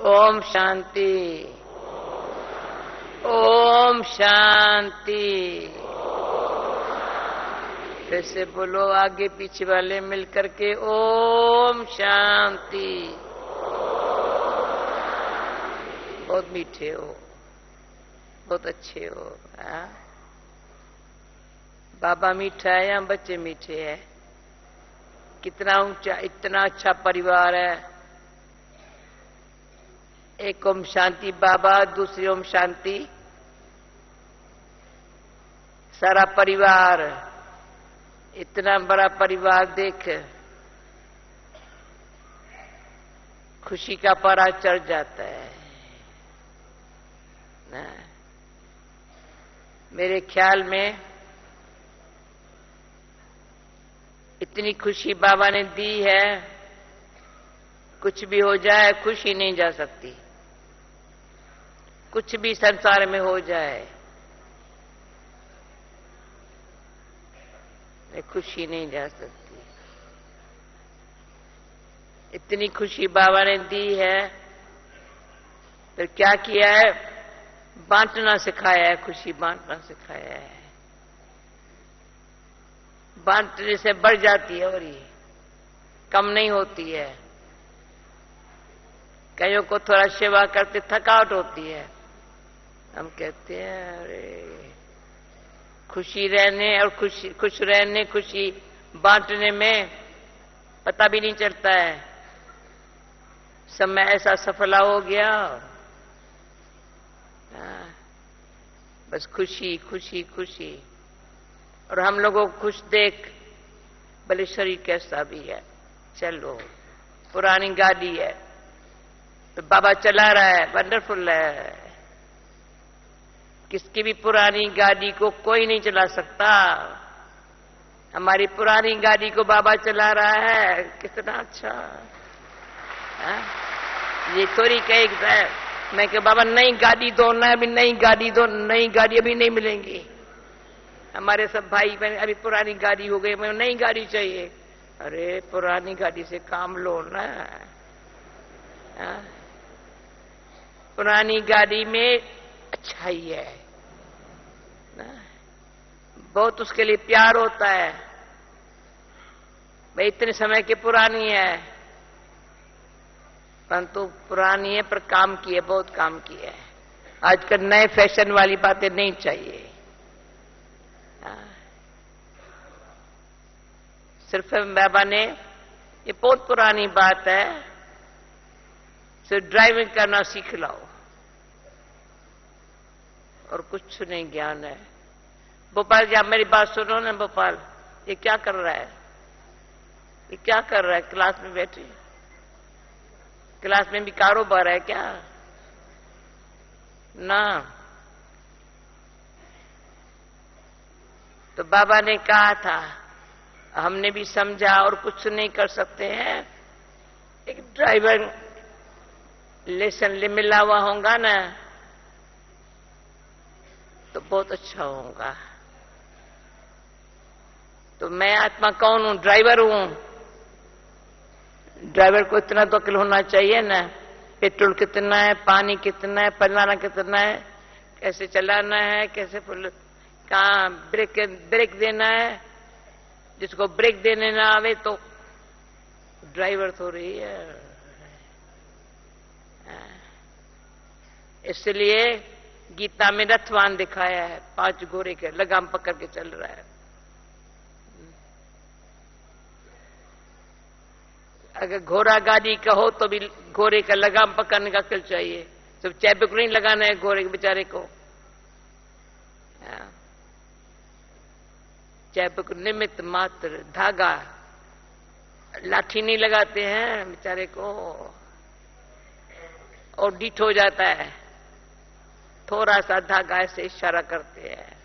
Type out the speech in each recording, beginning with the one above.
ओम शांति। ओम शांति। फिर से बोलो आगे पीछे वाले मिलकर के ओम शांति। बहुत मीठे हो, बहुत अच्छे हो। बाबा मीठा है या बच्चे मीठे हैं? कितना ऊंचा, इतना अच्छा परिवार है। एक ओम शांति बाबा, दूसरी ओम शांति सारा परिवार। इतना बड़ा परिवार देख खुशी का पारा चढ़ जाता है ना। मेरे ख्याल में इतनी खुशी बाबा ने दी है, कुछ भी हो जाए खुशी नहीं जा सकती। कुछ भी संसार में हो जाए खुशी नहीं जा सकती। इतनी खुशी बाबा ने दी है, फिर क्या किया है? बांटना सिखाया है। खुशी बांटना सिखाया है। बांटने से बढ़ जाती है और ये कम नहीं होती है। कईयों को थोड़ा सेवा करते थकावट होती है। हम कहते हैं अरे खुशी रहने और खुश रहने, खुशी बांटने में पता भी नहीं चलता है। समय ऐसा सफला हो गया, बस खुशी खुशी खुशी। और हम लोगों को खुश देख भले शरीर कैसा भी है, चलो पुरानी गाड़ी है तो बाबा चला रहा है, वंडरफुल है। किसकी भी पुरानी गाड़ी को कोई नहीं चला सकता। हमारी पुरानी गाड़ी को बाबा चला रहा है, कितना अच्छा है? ये थोड़ी कहे मैं कि बाबा नई गाड़ी दो ना, अभी नई गाड़ी दो। नई गाड़ी अभी नहीं मिलेंगी। हमारे सब भाई बहन अभी पुरानी गाड़ी हो गई, मैं नई गाड़ी चाहिए। अरे पुरानी गाड़ी से काम लो ना। पुरानी गाड़ी में अच्छाई है ना, बहुत उसके लिए प्यार होता है। भाई इतने समय की पुरानी है, परंतु पुरानी है पर काम की है, बहुत काम की है। आजकल नए फैशन वाली बातें नहीं चाहिए। सिर्फ बाबा ने, ये बहुत पुरानी बात है, सिर्फ ड्राइविंग करना सीख लाओ और कुछ नहीं ज्ञान है। भोपाल जी आप मेरी बात सुनो ना। भोपाल ये क्या कर रहा है? ये क्या कर रहा है? क्लास में बैठे, क्लास में भी कारोबार है क्या ना? तो बाबा ने कहा था, हमने भी समझा, और कुछ नहीं कर सकते हैं। एक ड्राइवर लेसन मिला हुआ होगा ना तो बहुत अच्छा होगा। तो मैं आत्मा कौन हूं? ड्राइवर हूं। ड्राइवर को इतना तो अक्ल होना चाहिए ना, पेट्रोल कितना है, पानी कितना है, पलाना कितना है, कैसे चलाना है, कैसे कहाँ ब्रेक देना है। जिसको ब्रेक देने ना आवे तो ड्राइवर थोड़ी है। इसलिए गीता में रथवान दिखाया है, 5 घोड़े के लगाम पकड़ के चल रहा है। अगर घोड़ा गाड़ी का हो तो भी घोड़े का लगाम पकड़ने का अक्ल चाहिए। सिर्फ चैबुक नहीं लगाना है घोड़े के बेचारे को। चैबुक निमित्त मात्र, धागा, लाठी नहीं लगाते हैं बेचारे को और डीठ हो जाता है। थोड़ा सा धागा ऐसे इशारा करते हैं,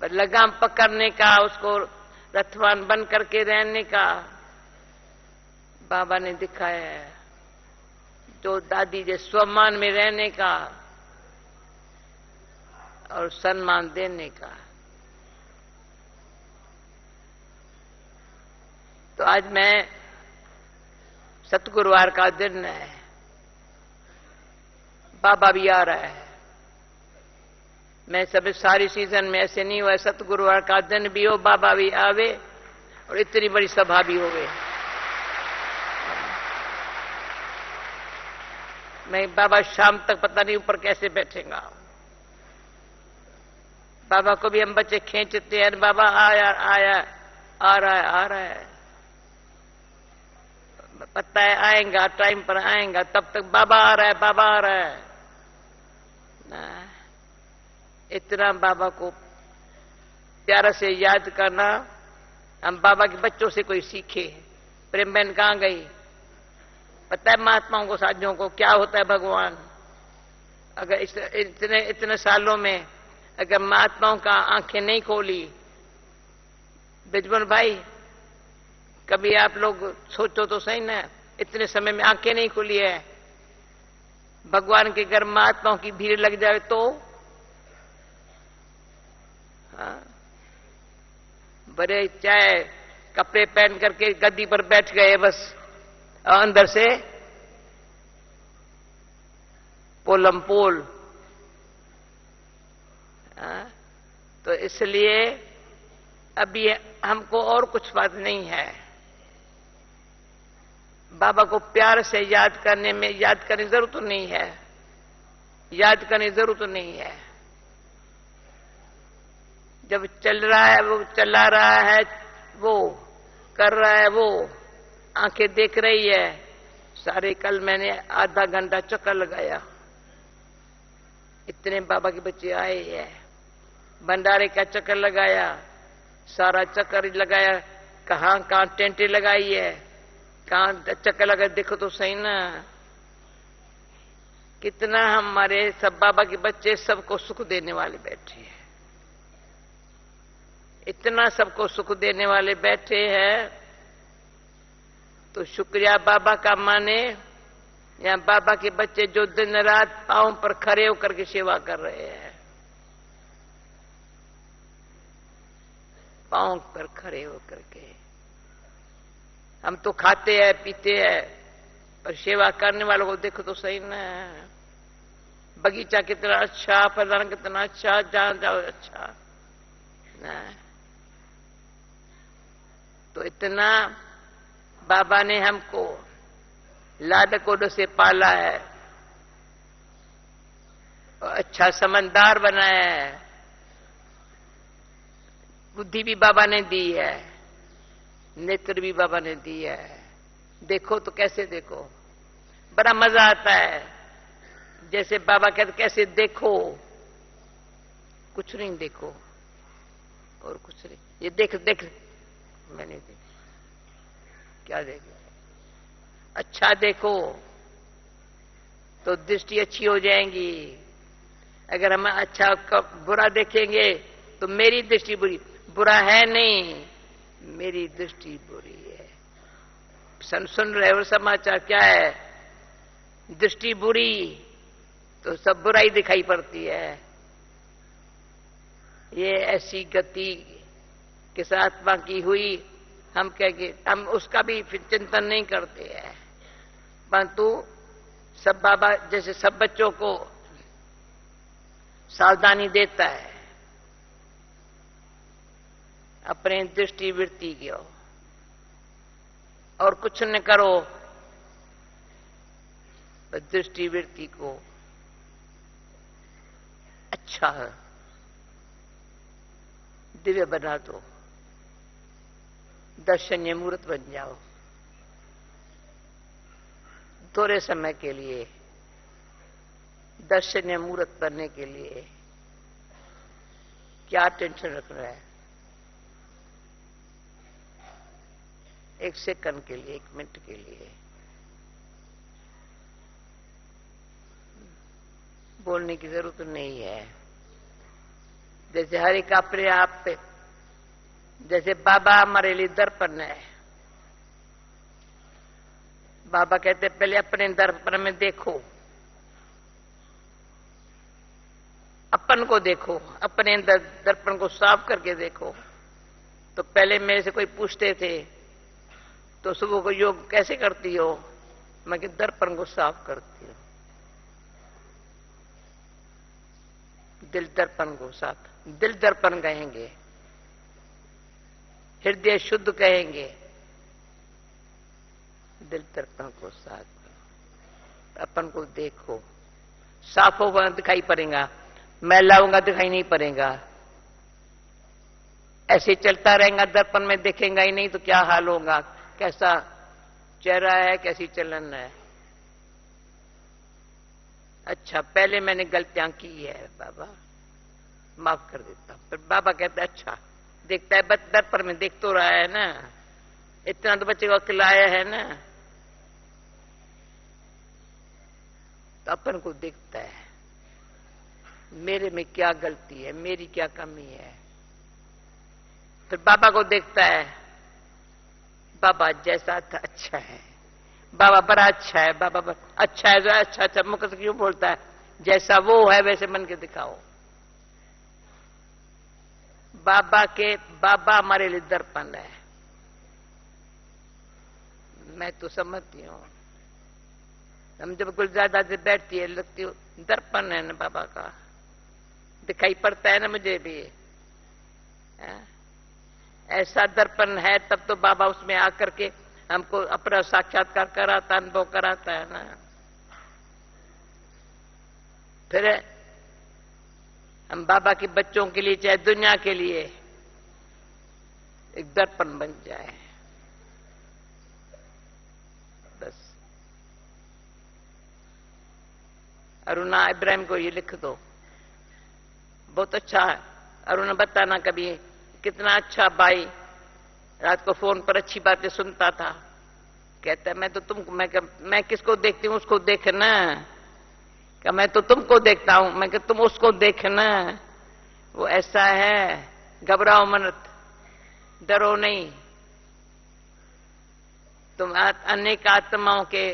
पर लगाम पकड़ने का, उसको रथवान बन करके रहने का बाबा ने दिखाया है। जो दादी जे स्वमान में रहने का और सम्मान देने का। तो आज मैं सतगुरुवार का दिन है, बाबा भी आ रहा है। मैं सब सारी सीजन में ऐसे नहीं हुआ, सतगुरुवार का दिन भी हो, बाबा भी आवे और इतनी बड़ी सभा भी होवे। मैं बाबा शाम तक पता नहीं ऊपर कैसे बैठेगा। बाबा को भी हम बच्चे खींचते हैं, बाबा आया आया आ रहा है, पता है आएगा, टाइम पर आएगा, तब तक बाबा आ रहा है, बाबा आ रहा है ना। इतना बाबा को प्यारा से याद करना, हम बाबा के बच्चों से कोई सीखे। प्रेम बहन कहां गई? पता है महात्माओं को, साधुओं को क्या होता है भगवान? अगर इतने सालों में अगर महात्माओं का आंखें नहीं खोली, बिजमन भाई कभी आप लोग सोचो तो सही ना, इतने समय में आंखें नहीं खुली है, भगवान के घर महात्माओं की भीड़ लग जाए तो हाँ? बड़े चाहे कपड़े पहन करके गद्दी पर बैठ गए बस, और अंदर से पोलम पोल। तो इसलिए अभी हमको और कुछ बात नहीं है, बाबा को प्यार से याद करने में, याद करने की जरूरत नहीं है, याद करने की जरूरत नहीं है। जब चल रहा है वो, चला रहा है वो, कर रहा है वो, आंखें देख रही है सारे। कल मैंने आधा घंटा चक्कर लगाया, इतने बाबा के बच्चे आए हैं, भंडारे का चक्कर लगाया, सारा चक्कर लगाया, कहां कहां टेंटे लगाई है, कहां चक्कर लगा, देखो तो सही ना। कितना हमारे सब बाबा के बच्चे सबको सुख देने वाले बैठे हैं, इतना सबको सुख देने वाले बैठे हैं। तो शुक्रिया बाबा का माने, या बाबा के बच्चे जो दिन रात पांव पर खड़े होकर के सेवा कर रहे हैं, पांव पर खड़े होकर के। हम तो खाते हैं पीते हैं, पर सेवा करने वालों को देखो तो सही ना। बगीचा कितना अच्छा, फलाना कितना अच्छा, जहां जाओ अच्छा ना। तो इतना बाबा ने हमको लाडकोड से पाला है और अच्छा समझदार बनाया है। बुद्धि भी बाबा ने दी है, नेत्र भी बाबा ने दी है। देखो तो कैसे देखो, बड़ा मजा आता है। जैसे बाबा कहते कैसे देखो, कुछ नहीं देखो और कुछ नहीं, ये देख देख, मैंने देखा क्या देखा, अच्छा देखो तो दृष्टि अच्छी हो जाएगी। अगर हम अच्छा बुरा देखेंगे तो मेरी दृष्टि बुरी, बुरा है नहीं, मेरी दृष्टि बुरी है। सुन रहे हो समाचार, क्या है? दृष्टि बुरी तो सब बुराई दिखाई पड़ती है। ये ऐसी गति किस आत्मा की हुई, हम कहेंगे, हम उसका भी फिर चिंतन नहीं करते हैं। परंतु सब बाबा जैसे सब बच्चों को सावधानी देता है, अपने दृष्टि वृत्ति की और कुछ न करो, बस दृष्टि वृत्ति को अच्छा है दिव्य बना दो, दर्शनीय मूर्त बन जाओ। थोड़े समय के लिए दर्शनीय मूर्त बनने के लिए क्या टेंशन रखना है? एक सेकंड के लिए, एक मिनट के लिए बोलने की जरूरत नहीं है। जैसे हर एक अपने आप पे, जैसे बाबा हमारे लिए दर्पण है। बाबा कहते पहले अपने दर्पण में देखो, अपन को देखो, अपने दर्पण को साफ करके देखो। तो पहले मेरे से कोई पूछते थे तो सुबह को योग कैसे करती हो? मैं कि दर्पण को साफ करती हूं। दिल दर्पण को साथ, दिल दर्पण कहेंगे, हृदय शुद्ध कहेंगे, दिल दर्पण को साथ। अपन को देखो, साफ होगा दिखाई पड़ेगा, मैला होगा दिखाई नहीं पड़ेगा। ऐसे चलता रहेगा, दर्पण में दिखेगा ही नहीं तो क्या हाल होगा, कैसा चेहरा है, कैसी चलन है। अच्छा, पहले मैंने गलतियां की है बाबा, माफ कर देता हूं। फिर बाबा कहता है अच्छा, देखता है दर्पण में देख तो रहा है ना, इतना तो बच्चे को खिलाया है ना, तो अपन को दिखता है मेरे में क्या गलती है, मेरी क्या कमी है। फिर बाबा को देखता है, बाबा जैसा था अच्छा है, बाबा बड़ा अच्छा है, बाबा अच्छा है, जो अच्छा अच्छा मुख से क्यों बोलता है, जैसा वो है वैसे मन के दिखाओ। बाबा हमारे लिए दर्पण है। मैं तो समझती हूँ, हम जब गुलजार से बैठती है लगती हो दर्पण है ना बाबा का, दिखाई पड़ता है ना मुझे भी। ऐसा दर्पण है तब तो बाबा उसमें आकर के हमको अपना साक्षात्कार कराता, अनुभव कराता है ना। फिर हम बाबा के बच्चों के लिए चाहे दुनिया के लिए एक दर्पण बन जाए बस। अरुणा इब्राहिम को ये लिख दो, बहुत अच्छा है। अरुणा बताना कभी कितना अच्छा भाई, रात को फोन पर अच्छी बातें सुनता था। कहता है मैं तो तुमको, मैं किसको देखती हूँ उसको देखना, क्या मैं तो तुमको देखता हूं, मैं तुम उसको देखना। वो ऐसा है, घबराओ मत, डरो नहीं। तुम अनेक आत्माओं के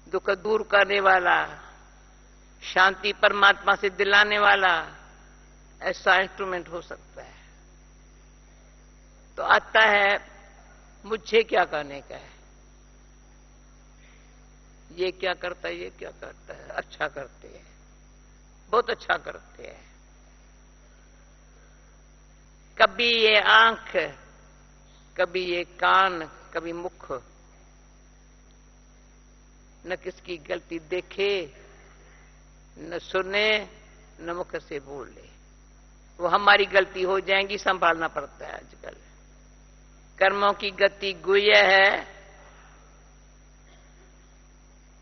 दुख दूर करने वाला, शांति परमात्मा से दिलाने वाला ऐसा इंस्ट्रूमेंट हो सकता है। तो आता है मुझे क्या करने का है, ये क्या करता है, ये क्या करता है, अच्छा करते हैं, बहुत अच्छा करते हैं। कभी ये आंख, कभी ये कान, कभी मुख, न किसकी गलती देखे, न सुने, न मुख से बोले। वो हमारी गलती हो जाएगी, संभालना पड़ता है आजकल। कर्मों की गति गुह्य है,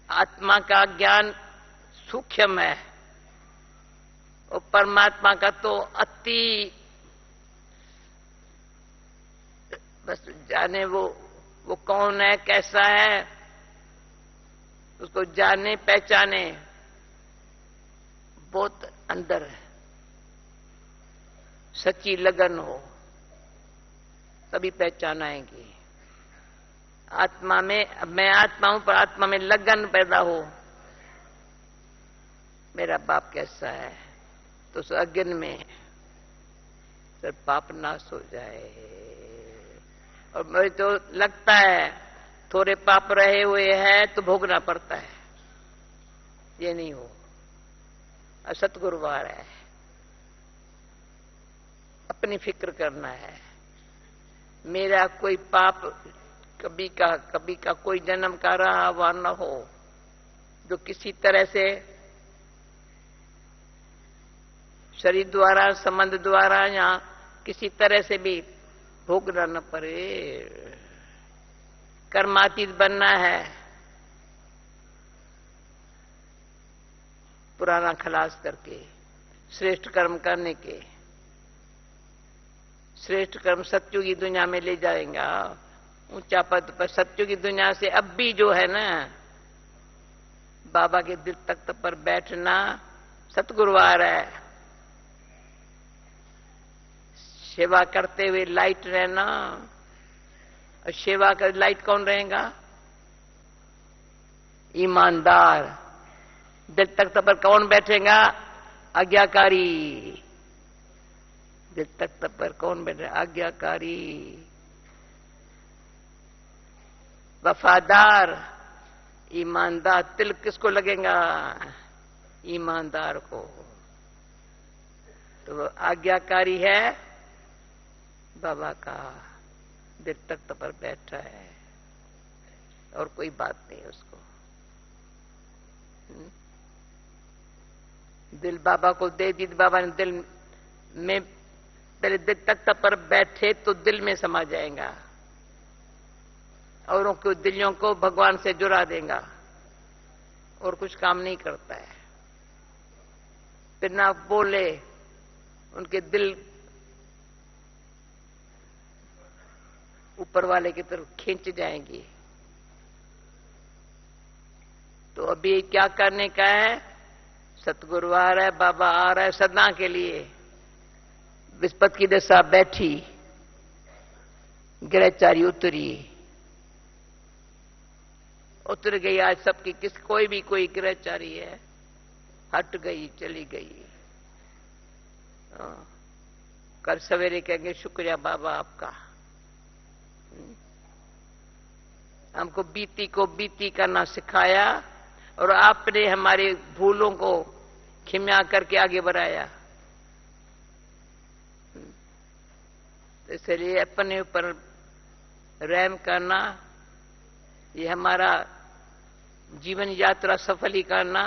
आत्मा का ज्ञान सूक्ष्म है, और परमात्मा का तो अति बस जाने वो कौन है, कैसा है, उसको जाने पहचाने बहुत अंदर है। सच्ची लगन हो तभी पहचान आएगी। आत्मा में, मैं आत्मा हूं पर आत्मा में लगन पैदा हो, मेरा बाप कैसा है, तो उस अज्ञान में फिर पाप नाश हो जाए। और मुझे तो लगता है थोड़े पाप रहे हुए हैं तो भोगना पड़ता है, ये नहीं हो। सतगुरुवार है, अपनी फिक्र करना है। मेरा कोई पाप कभी का कोई जन्म का रहा हुआ न हो, जो किसी तरह से शरीर द्वारा, संबंध द्वारा या किसी तरह से भी भोगना न पड़े। कर्मातीत बनना है, पुराना खलास करके श्रेष्ठ कर्म करने के। श्रेष्ठ कर्म सत्युगी दुनिया में ले जाएगा ऊंचा पद पर। सत्युगी दुनिया से अब भी जो है ना, बाबा के दिल तख्त पर बैठना सतगुरुवार है। सेवा करते हुए लाइट रहना, और सेवा का लाइट कौन रहेगा? ईमानदार। दिल तख्त पर कौन बैठेगा? आज्ञाकारी। दिल तख्त पर कौन बैठे? आज्ञाकारी, वफादार, ईमानदार। तिल किसको लगेगा? ईमानदार को। तो वो आज्ञाकारी है बाबा का, दिल तख्त पर बैठा है और कोई बात नहीं उसको। दिल बाबा को दे दी, बाबा ने दिल में पहले दिल तख्त पर बैठे तो दिल में समा जाएगा, औरों के दिलों को भगवान से जुड़ा देगा और कुछ काम नहीं करता है। फिर ना बोले, उनके दिल ऊपर वाले की तरफ खींच जाएंगी। तो अभी क्या करने का है? सतगुरु आ रहा है, बाबा आ रहा है सदा के लिए। विस्पत की दशा बैठी, ग्रहचारी उतर गई आज सबकी। कोई भी कोई ग्रहचारी है, हट गई, चली गई। कल सवेरे कहेंगे शुक्रिया बाबा आपका, हमको बीती को बीती करना सिखाया और आपने हमारे भूलों को क्षमा करके आगे बढ़ाया। तो इसलिए अपने ऊपर रहम करना, ये हमारा जीवन यात्रा सफल ही करना।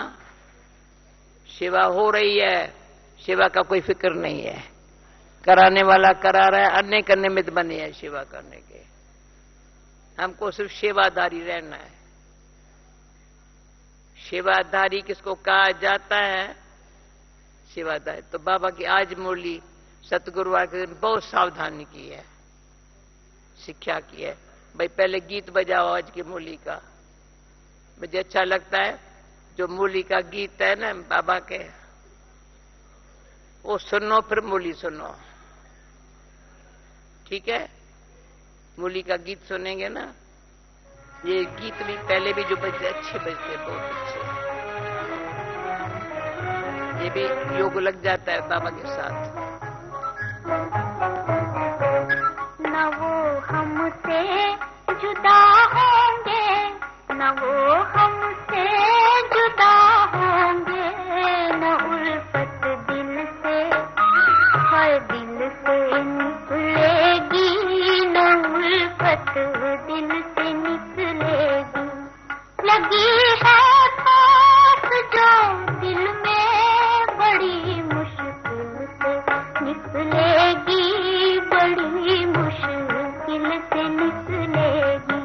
सेवा हो रही है, सेवा का कोई फिक्र नहीं है, कराने वाला करा रहा है, अन्य का निमित्त बने हैं सेवा करने के। हमको सिर्फ सेवादारी रहना है। सेवादारी किसको कहा जाता है? सेवादारी। तो बाबा की आज मुरली सतगुरुवार के दिन बहुत सावधानी की है, शिक्षा की है। भाई पहले गीत बजाओ आज की मुरली का। मुझे अच्छा लगता है जो मुरली का गीत है ना बाबा के, वो सुनो फिर मुरली सुनो, ठीक है? मुरली का गीत सुनेंगे ना, ये गीत भी पहले भी जो बजते अच्छे बजते, बहुत अच्छे। ये भी योग लग जाता है बाबा के साथ। न वो हमसे जुदा होंगे, न वो हमसे जुदा होंगे, न उल्फत दिल से हर दिल से निकलेगी, न उल्फत दिल से निकलेगी। लगी है बात जो दिल में बड़ी मुश्किल से निकलेगी, बड़ी मुश्किल से निकलेगी।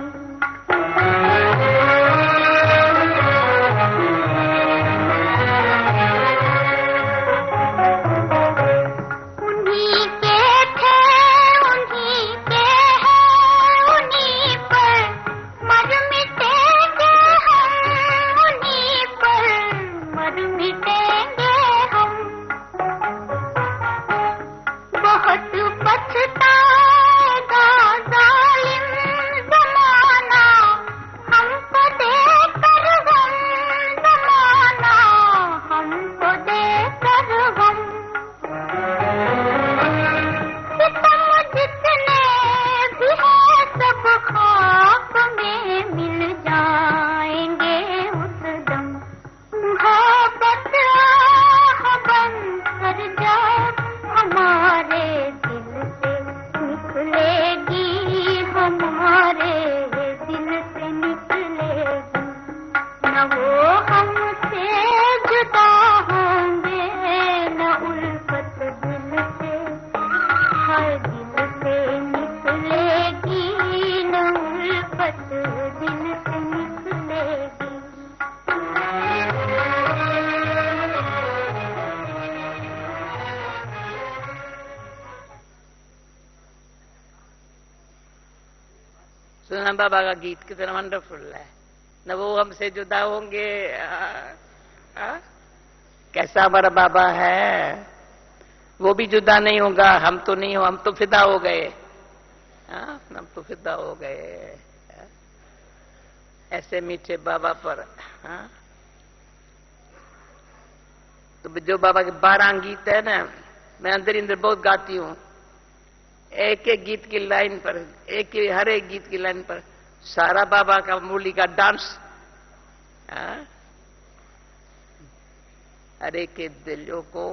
उन्हीं के थे, उन्हीं के हैं, उन्हीं पर मर मिटेंगे हम, उन्हीं पर मर मिटेंगे हम। बहुत पछताएगा जालिम ज़माना, हमको देकर गम, ज़माना हमको देकर गम। सितम जितने भी हैं सब खाक में मिल जाएंगे उस दम। मुहब्बत राह बंद कर जब हमारे दिल से निकलेगी, हमारे दिल से निकलेगी। न वो हमसे जुदा होंगे, न उल्फत दिल से हर दिल से निकलेगी, न उल्फत दिल से निकलेगी। सुना बाबा का गीत कितना वंडरफुल है। न वो हमसे जुदा होंगे, कैसा हमारा बाबा है, वो भी जुदा नहीं होगा। हम तो नहीं हो, हम तो फिदा हो गए, हम तो फिदा हो गए ऐसे मीठे बाबा पर। तो जो बाबा के 12 गीत है ना, मैं अंदर अंदर बहुत गाती हूँ। एक एक गीत की लाइन पर, हर एक गीत की लाइन पर सारा बाबा का मुरली का डांस। अरे के दिलों को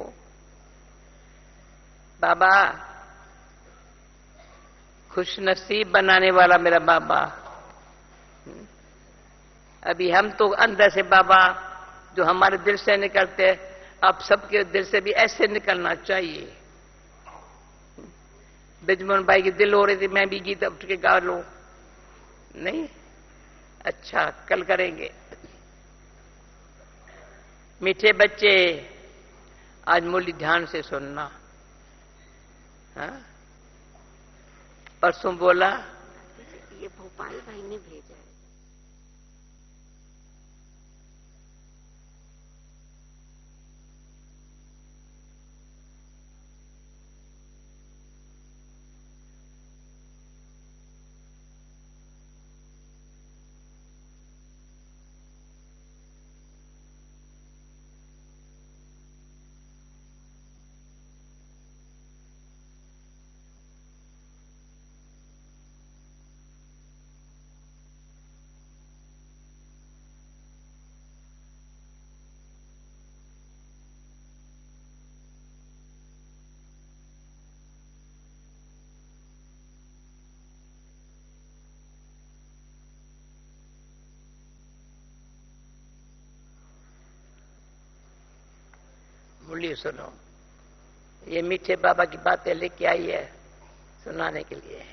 बाबा खुश नसीब बनाने वाला मेरा बाबा। अभी हम तो अंदर से बाबा जो हमारे दिल से निकलते, अब सबके दिल से भी ऐसे निकलना चाहिए। बिजमोहन भाई की दिल हो रही थी मैं भी गीत उठ के गा लूं, नहीं? अच्छा, कल करेंगे। मीठे बच्चे आज मुरली ध्यान से सुनना। हाँ? परसों बोला ये भोपाल भाई ने भेजा है। मुरली सुनो, ये मीठे बाबा की बातें लेके आई है सुनाने के लिए।